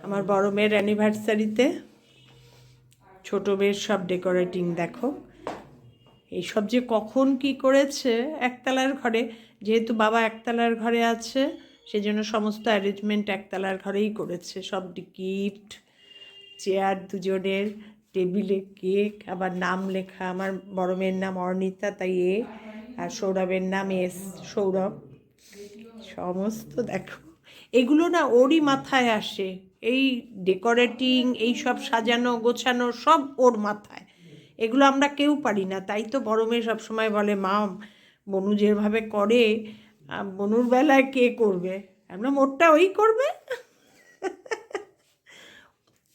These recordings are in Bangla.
আমার বড় মেয়ের অ্যানিভার্সারিতে ছোট মেয়ের সব ডেকোরেটিং দেখো। এইসব যে কখন কি করেছে একতলার ঘরে, যেহেতু বাবা একতলার ঘরে আছে সেজন্য সমস্ত অ্যারেঞ্জমেন্ট একতলার ঘরেই করেছে। সব গিফট, চেয়ার দুজনের, টেবিলে কেক, আবার নাম লেখা। আমার বড় মেয়ের নাম অর্ণিতা, তাই এ, আর সৌরভের নাম এস, সৌরভ। সমস্ত দেখো, এগুলো না ওরই মাথায় আসে। এই ডেকোরেটিং, এই সব সাজানো গোছানো সব ওর মাথায়। এগুলো আমরা কেউ পারি না। তাই তো বড় মেয়ে সবসময় বলে, মা বনু যেভাবে করে বনুর বেলায় কে করবে? আমরা মোটটা ওই করবে।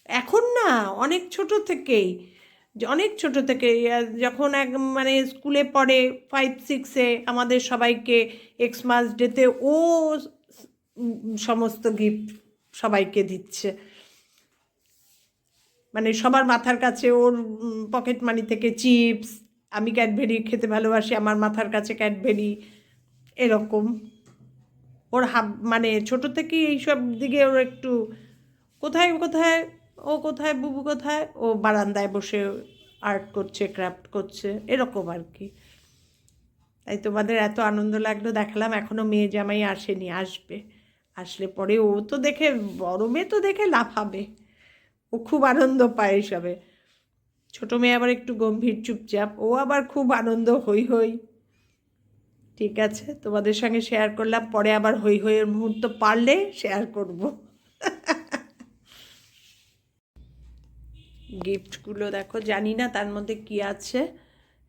এখন না, অনেক ছোট থেকেই, অনেক ছোট থেকে যখন এক মানে স্কুলে পড়ে 5-6-এ আমাদের সবাইকে এক্সমাস ডেতে ও সমস্ত গিফট সবাইকে দিচ্ছে। মানে সবার মাথার কাছে ওর পকেট মানি থেকে চিপস, আমি ক্যাডবেরি খেতে ভালোবাসি, আমার মাথার কাছে ক্যাডবেরি, এরকম। ওর মানে ছোট থেকেই এইসব দিকে ওর একটু কোথায় কোথায়, ও কোথায় বুবু কোথায়, ও বারান্দায় বসে আর্ট করছে, ক্রাফট করছে, এরকম আর কি। তাই তোমাদের এত আনন্দ লাগলো দেখালাম। এখনও মেয়ে জামাই আসেনি, আসবে। আসলে পরে ও তো দেখে, বড় মেয়ে তো দেখে লাফাবে, ও খুব আনন্দ পায় এসবে। ছোটো মেয়ে আবার একটু গম্ভীর চুপচাপ, ও আবার খুব আনন্দ, হই হই। ঠিক আছে, তোমাদের সঙ্গে শেয়ার করলাম, পরে আবার হই হইয়ের মুহূর্ত পারলে শেয়ার করব। গিফটগুলো দেখো, জানি না তার মধ্যে কি আছে,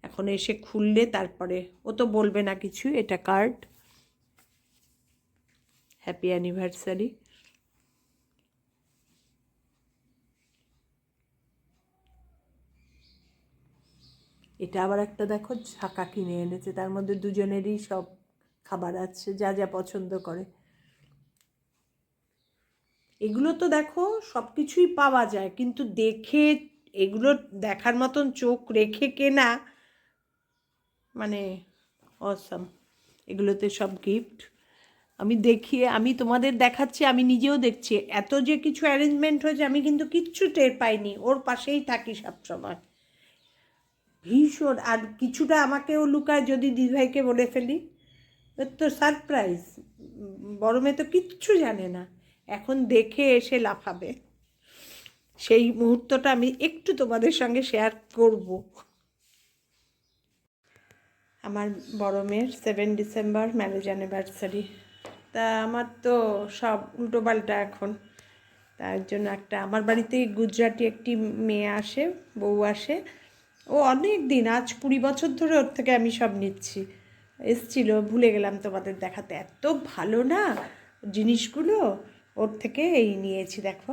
এখন এসে খুললে তারপরে। ও তো বলবে না কিছু। এটা কার্ড, হ্যাপি অ্যানিভার্সারি। এটা আবার একটা দেখো ঝাঁকা কিনে এনেছে, তার মধ্যে দুজনেরই সব খাবার আছে, যা যা পছন্দ করে। এগুলো তো দেখো সব কিছুই পাওয়া যায়, কিন্তু দেখে এগুলো দেখার মতন চোখ রেখে কেনা মানে অসাম। এগুলোতে সব গিফট আমি দেখিয়ে, আমি তোমাদের দেখাচ্ছি, আমি নিজেও দেখছি এত যে কিছু অ্যারেঞ্জমেন্ট হয়েছে, আমি কিন্তু কিচ্ছু টের পাইনি। ওর পাশেই থাকি সবসময়, ভীষণ। আর কিছুটা আমাকেও লুকায়, যদি দিদিভাইকে বলে ফেলি। ওর তো সারপ্রাইজ, বড় মেয়ে তো কিচ্ছু জানে না, এখন দেখে এসে লাফাবে। সেই মুহূর্তটা আমি একটু তোমাদের সঙ্গে শেয়ার করব। আমার বড় মেয়ের 7 ডিসেম্বর ম্যারেজ অ্যানিভার্সারি। তা আমার তো সব উল্টোপাল্টা এখন। তার জন্য একটা আমার বাড়িতে গুজরাটি একটি মেয়ে আসে, বউ আসে। ও অনেক দিন, আজ 20 বছর ধরে ওর থেকে আমি সব নিচ্ছি। এসছিল, ভুলে গেলাম তোমাদের দেখাতে। এত ভালো না জিনিসগুলো, ওর থেকে এই নিয়েছি দেখো।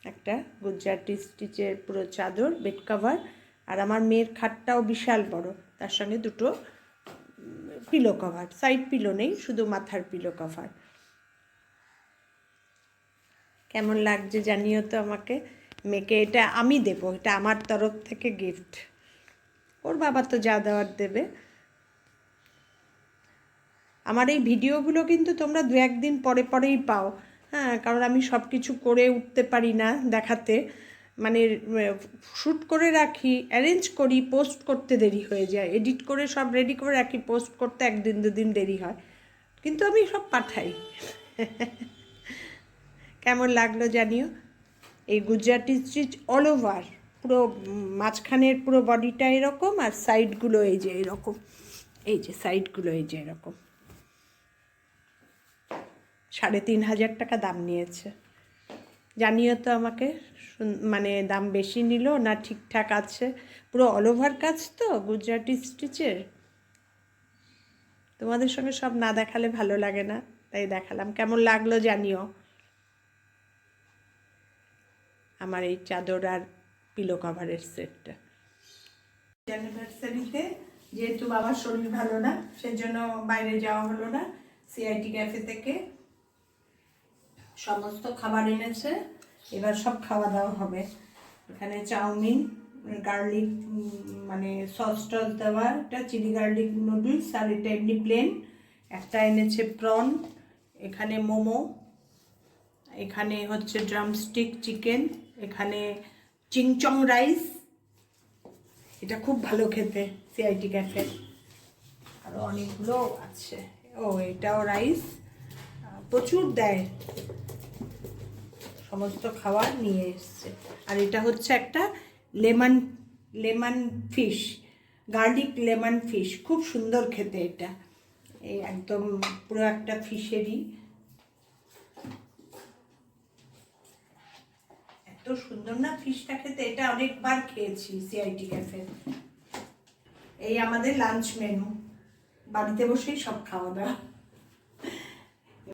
একটা গুজরাটি স্টিচের পুরো চাদর, বেড কভার। আর আমার মেয়ের খাটটাও বিশাল বড়, তার সঙ্গে দুটো পিলো কভার। সাইড পিলো নেই, শুধু মাথার পিলো কভার। কেমন লাগছে জানিও তো আমাকে। মেয়েকে এটা আমি দেবো, এটা আমার তরফ থেকে গিফট। ওর বাবা তো যা দেওয়ার দেবে। আমার এই ভিডিওগুলো কিন্তু তোমরা 2-1 দিন পরে পরেই পাও। হ্যাঁ, কারণ আমি সব কিছু করে উঠতে পারি না দেখাতে। মানে শ্যুট করে রাখি, অ্যারেঞ্জ করি, পোস্ট করতে দেরি হয়ে যায়। এডিট করে সব রেডি করে রাখি, পোস্ট করতে 1-2 দিন দেরি হয়, কিন্তু আমি সব পাঠাই। কেমন লাগলো জানিও। এই গুজরাটি স্টিচ অল ওভার, পুরো মাঝখানের পুরো বডিটা এরকম, আর সাইডগুলো এই যে এরকম, এই যে সাইডগুলো এই যে এরকম। 3,500 টাকা দাম নিয়েছে। জানিও তো আমাকে, মানে দাম বেশি নিল না ঠিকঠাক আছে। পুরো অল ওভার কাজ তো গুজরাটি স্টিচের। তোমাদের সঙ্গে সব না দেখালে ভালো লাগে না, তাই দেখালাম। কেমন লাগলো জানিও আমার এই চাদর আর পিলো কভারের সেটটা। অ্যানিভার্সারিতে যেহেতু বাবার শরীর ভালো না, সেজন্য বাইরে যাওয়া হলো না। সিআইটি ক্যাফে থেকে সমস্ত খাবার এনেছে, এবার সব খাওয়া দাওয়া হবে। এখানে চাউমিন, গার্লিক মানে সস টস দেওয়া, এটা চিলি গার্লিক নুডলস, আর এটা এমনি প্লেন। একটা এনেছে প্রন, এখানে মোমো, এখানে হচ্ছে ড্রামস্টিক চিকেন, এখানে চিংচং রাইস, এটা খুব ভালো খেতে সিআইটি ক্যাফে। আরও অনেকগুলো আছে। ও এটাও রাইস, প্রচুর দেয়, সমস্ত খাবার নিয়ে এসছে। আর এটা হচ্ছে একটা lemon fish, garlic lemon fish, খুব সুন্দর খেতে এটা। এই একদম পুরো একটা ফিশেরই, এত সুন্দর না ফিশটা খেতে। এটা অনেকবার খেয়েছি সিআইটি ক্যাফে। এই আমাদের লাঞ্চ মেনু, বাড়িতে বসেই সব খাওয়া দাওয়া।